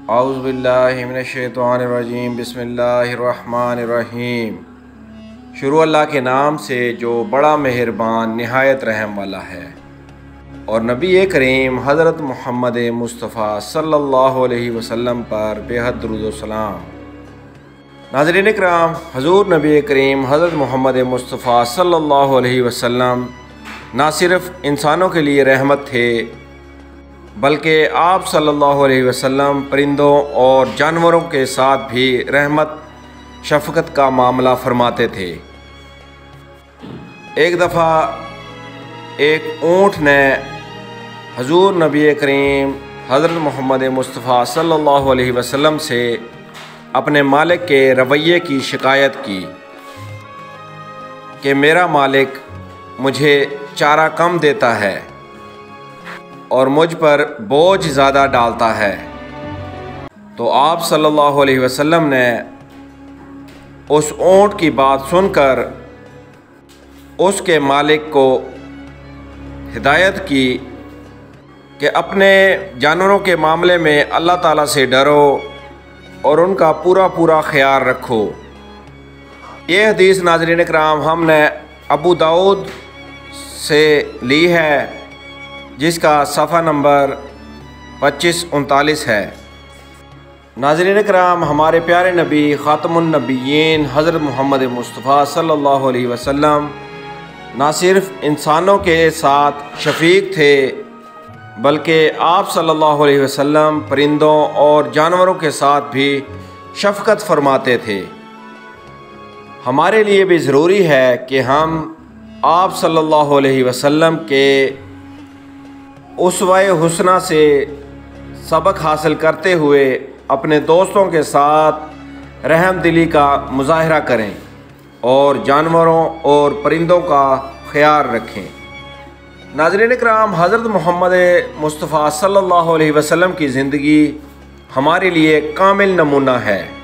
औज़ुबिल्लाहि मिनश्शैतानिर्रजीम बिस्मिल्लाहिर्रहमानिर्रहीम। शुरू अल्लाह के नाम से जो बड़ा मेहरबान नहायत रहम वाला है। और नबी करीम हज़रत मोहम्मद मुस्तफ़ा सल्लल्लाहु अलैहि वसल्लम पर बेहद दुरूद व सलाम। नाज़रीन इकराम, हज़ूर नबी करीम हज़रत मोहम्मद मुस्तफ़ा सल्लल्लाहु अलैहि वसल्लम ना सिर्फ़ इंसानों के लिए रहमत थे, बल्कि आप सल्लल्लाहु अलैहि वसल्लम परिंदों और जानवरों के साथ भी रहमत शफ़क़त का मामला फरमाते थे। एक दफ़ा एक ऊँट ने हज़ूर नबी करीम हज़रत मोहम्मद मुस्तफ़ा सल्लल्लाहु अलैहि वसल्लम से अपने मालिक के रवैये की शिकायत की कि मेरा मालिक मुझे चारा कम देता है और मुझ पर बोझ ज़्यादा डालता है। तो आप सल्लल्लाहु अलैहि वसल्लम ने उस ऊँट की बात सुनकर उसके मालिक को हिदायत की कि अपने जानवरों के मामले में अल्लाह ताला से डरो और उनका पूरा पूरा ख्याल रखो। ये हदीस नाज़रीन इकराम हमने अबू दाऊद से ली है, जिसका सफ़ा नंबर 2539 है। नाज़रीन कराम, हमारे प्यारे नबी ख़ातमुन नबिय्यीन हज़रत मोहम्मद मुस्तफ़ा सल्लल्लाहु अलैहि वसल्लम ना सिर्फ़ इंसानों के साथ शफ़ीक थे, बल्कि आप सल्लल्लाहु अलैहि वसल्लम परिंदों और जानवरों के साथ भी शफ़क़त फ़रमाते थे। हमारे लिए भी ज़रूरी है कि हम आप सल्लल्लाहु अलैहि वसल्लम के उसवा-ए हुस्ना से सबक हासिल करते हुए अपने दोस्तों के साथ रहम दिली का मुज़ाहरा करें और जानवरों और परिंदों का ख्याल रखें। नाज़रीन इकराम, हज़रत मोहम्मद मुस्तफ़ा सल्लल्लाहु अलैहि वसल्लम की ज़िंदगी हमारे लिए कामिल नमूना है।